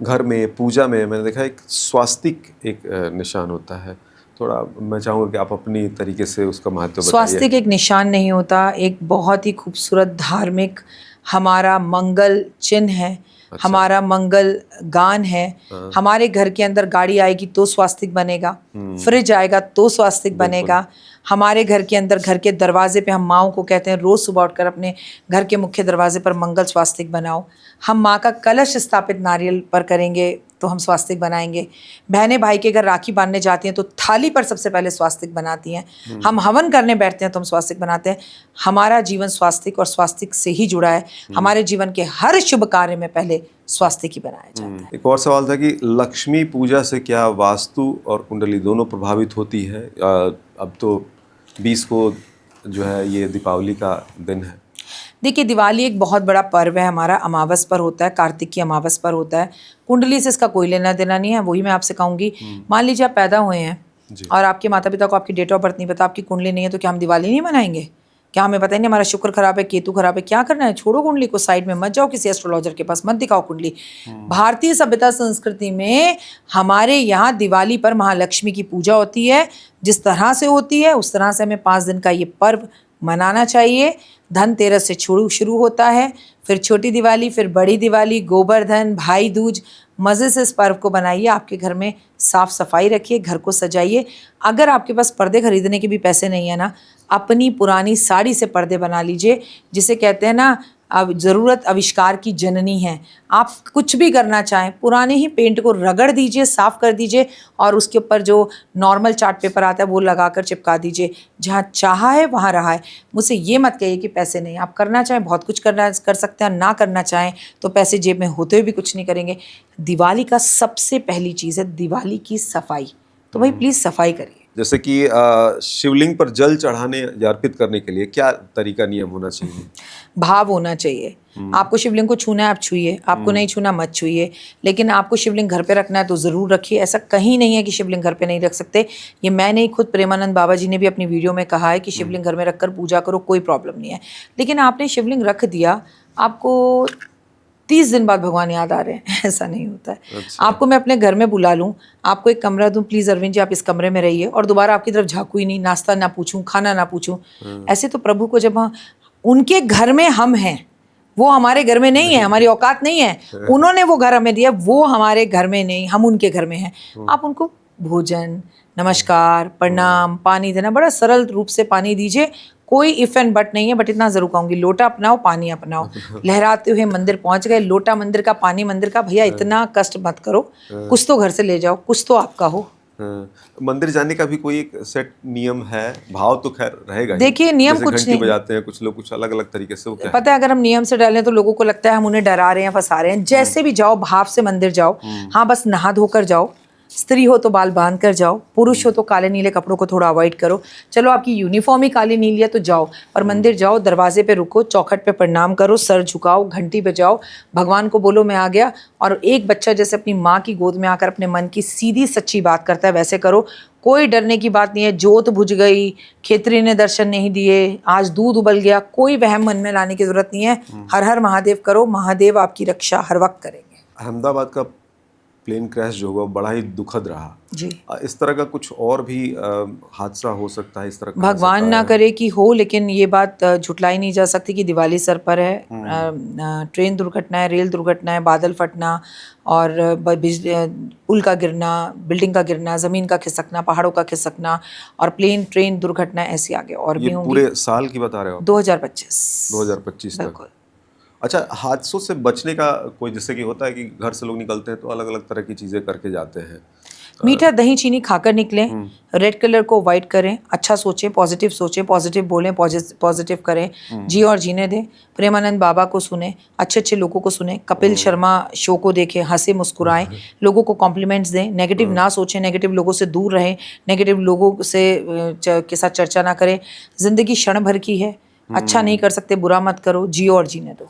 घर में पूजा में मैंने देखा एक स्वास्तिक एक निशान होता है। थोड़ा मैं चाहूँगा कि आप अपनी तरीके से उसका महत्व बताइए। स्वास्तिक एक निशान नहीं होता, एक बहुत ही खूबसूरत धार्मिक हमारा मंगल चिन्ह है। अच्छा। हमारा मंगल गान है। हमारे घर के अंदर गाड़ी आएगी तो स्वास्तिक बनेगा, फ्रिज आएगा तो स्वास्तिक बनेगा। हमारे घर के अंदर घर के दरवाजे पे हम माँओं को कहते हैं रोज़ सुबह उठकर अपने घर के मुख्य दरवाजे पर मंगल स्वास्तिक बनाओ। हम माँ का कलश स्थापित नारियल पर करेंगे तो हम स्वास्तिक बनाएंगे। बहनें भाई के घर राखी बांधने जाती हैं तो थाली पर सबसे पहले स्वास्तिक बनाती हैं। हम हवन करने बैठते हैं तो हम स्वास्तिक बनाते हैं। हमारा जीवन स्वास्तिक और स्वास्तिक से ही जुड़ा है। हमारे जीवन के हर शुभ कार्य में पहले स्वास्तिक ही बनाया जाता है। एक और सवाल था कि लक्ष्मी पूजा से क्या वास्तु और कुंडली दोनों प्रभावित होती है? अब तो 20 को जो है ये दीपावली का दिन है। देखिए, दिवाली एक बहुत बड़ा पर्व है हमारा, अमावस पर होता है, कार्तिक की अमावस पर होता है। कुंडली से इसका कोई लेना देना नहीं है। वही मैं आपसे कहूँगी, मान लीजिए आप पैदा हुए हैं और आपके माता पिता को आपकी डेट ऑफ बर्थ नहीं पता, आपकी कुंडली नहीं है, तो क्या हम दिवाली नहीं मनाएंगे? क्या हमें पता ही नहीं हमारा शुक्र खराब है, केतु खराब है? क्या करना है? छोड़ो कुंडली को, साइड में मत जाओ, किसी एस्ट्रोलॉजर के पास मत दिखाओ कुंडली। भारतीय सभ्यता संस्कृति में हमारे यहाँ दिवाली पर महालक्ष्मी की पूजा होती है। जिस तरह से होती है उस तरह से हमें 5 दिन का ये पर्व मनाना चाहिए। धनतेरस से शुरू होता है, फिर छोटी दिवाली, फिर बड़ी दिवाली, गोवर्धन, भाई दूज। मज़े से इस पर्व को बनाइए। आपके घर में साफ़ सफाई रखिए, घर को सजाइए। अगर आपके पास पर्दे खरीदने के भी पैसे नहीं है ना, अपनी पुरानी साड़ी से पर्दे बना लीजिए। जिसे कहते हैं ना, अब ज़रूरत आविष्कार की जननी है। आप कुछ भी करना चाहें, पुराने ही पेंट को रगड़ दीजिए, साफ़ कर दीजिए और उसके ऊपर जो नॉर्मल चार्ट पेपर आता है वो लगाकर चिपका दीजिए। जहाँ चाहा है वहाँ रहा है। मुझसे ये मत कहिए कि पैसे नहीं। आप करना चाहें बहुत कुछ कर सकते हैं, ना करना चाहें तो पैसे जेब में होते हुए भी कुछ नहीं करेंगे। दिवाली का सबसे पहली चीज़ है दिवाली की सफाई। तो भाई प्लीज़ सफाई करिए। जैसे कि शिवलिंग पर जल चढ़ाने या अर्पित करने के लिए क्या तरीका नियम होना चाहिए? भाव होना चाहिए। आपको शिवलिंग को छूना है आप छूइए, आपको नहीं छूना मत छूइए। लेकिन आपको शिवलिंग घर पे रखना है तो ज़रूर रखिए। ऐसा कहीं नहीं है कि शिवलिंग घर पे नहीं रख सकते। ये मैं नहीं, खुद प्रेमानंद बाबा जी ने भी अपनी वीडियो में कहा है कि शिवलिंग घर में रखकर पूजा करो, कोई प्रॉब्लम नहीं है। लेकिन आपने शिवलिंग रख दिया, आपको 30 दिन बाद भगवान याद आ रहे हैं, ऐसा नहीं होता है। अच्छा। आपको मैं अपने घर में बुला लूँ, आपको एक कमरा दूँ, प्लीज़ अरविंद जी आप इस कमरे में रहिए, और दोबारा आपकी तरफ झाँकू ही नहीं, नाश्ता ना पूछूं, खाना ना पूछूं। ऐसे तो प्रभु को जब उनके घर में हम हैं, वो हमारे घर में नहीं है, हमारी औकात नहीं है। उन्होंने वो घर हमें दिया, वो हमारे घर में नहीं, हम उनके घर में हैं। आप उनको भोजन, नमस्कार, प्रणाम, पानी देना, बड़ा सरल रूप से पानी दीजिए। कोई इफ एंड बट नहीं है। बट इतना जरूर कहूँगी, लोटा अपनाओ, पानी अपनाओ। लहराते हुए मंदिर पहुंच गए, लोटा मंदिर का, पानी मंदिर का, भैया इतना कष्ट मत करो। कुछ तो घर से ले जाओ, कुछ तो आपका हो। मंदिर जाने का भी कोई एक सेट नियम है? भाव तो खैर रहेगा ही। देखिए, नियम जैसे कुछ घंटी नहीं बजाते हैं कुछ लोग, कुछ अलग अलग तरीके से। पता है, अगर हम नियम से डालें तो लोगों को लगता है हम उन्हें डरा रहे हैं, फंसा रहे हैं। जैसे भी जाओ, भाव से मंदिर जाओ। हाँ, बस नहा धोकर जाओ। स्त्री हो तो बाल बांध कर जाओ, पुरुष हो तो काले नीले कपड़ों को थोड़ा अवॉइड करो। चलो आपकी यूनिफॉर्म ही काली नीली है तो जाओ, और मंदिर जाओ, दरवाजे पे रुको, चौखट पे प्रणाम करो, सर झुकाओ, घंटी बजाओ, भगवान को बोलो मैं आ गया। और एक बच्चा जैसे अपनी माँ की गोद में आकर अपने मन की सीधी सच्ची बात करता है, वैसे करो। कोई डरने की बात नहीं है। जोत बुझ गई, खेतरी ने दर्शन नहीं दिए, आज दूध उबल गया, कोई वहम मन में लाने की जरूरत नहीं है। हर हर महादेव करो, महादेव आपकी रक्षा हर वक्त करेंगे। अहमदाबाद का प्लेन क्रैश जो हुआ बड़ा ही दुखद रहा जी। इस तरह का कुछ और भी हादसा हो सकता है इस तरह का? भगवान ना करे कि हो, लेकिन ये बात झुटलाई नहीं जा सकती कि दिवाली सर पर है। ट्रेन दुर्घटनाएं, रेल दुर्घटनाएं, बादल फटना और पुल का गिरना, बिल्डिंग का गिरना, ज़मीन का खिसकना, पहाड़ों का खिसकना और प्लेन ट्रेन दुर्घटनाएं ऐसी आगे और भी होंगी। पूरे साल की बता रहे हो? 2025 तक। अच्छा, हादसों से बचने का कोई, जैसे कि होता है कि घर से लोग निकलते हैं तो अलग अलग तरह की चीज़ें करके जाते हैं। मीठा दही चीनी खाकर निकलें, रेड कलर को वाइट करें, अच्छा सोचें, पॉजिटिव बोलें, पॉजिटिव करें, जी और जीने दें। प्रेमानंद बाबा को सुने, अच्छे अच्छे लोगों को सुने, कपिल शर्मा शो को देखें, हंसे मुस्कुराएं, लोगों को कॉम्प्लीमेंट्स दें, नेगेटिव ना सोचें, नेगेटिव लोगों से दूर रहें, नेगेटिव लोगों से के साथ चर्चा ना करें। ज़िंदगी क्षण भर की है, अच्छा नहीं कर सकते बुरा मत करो, जियो और जीने दो।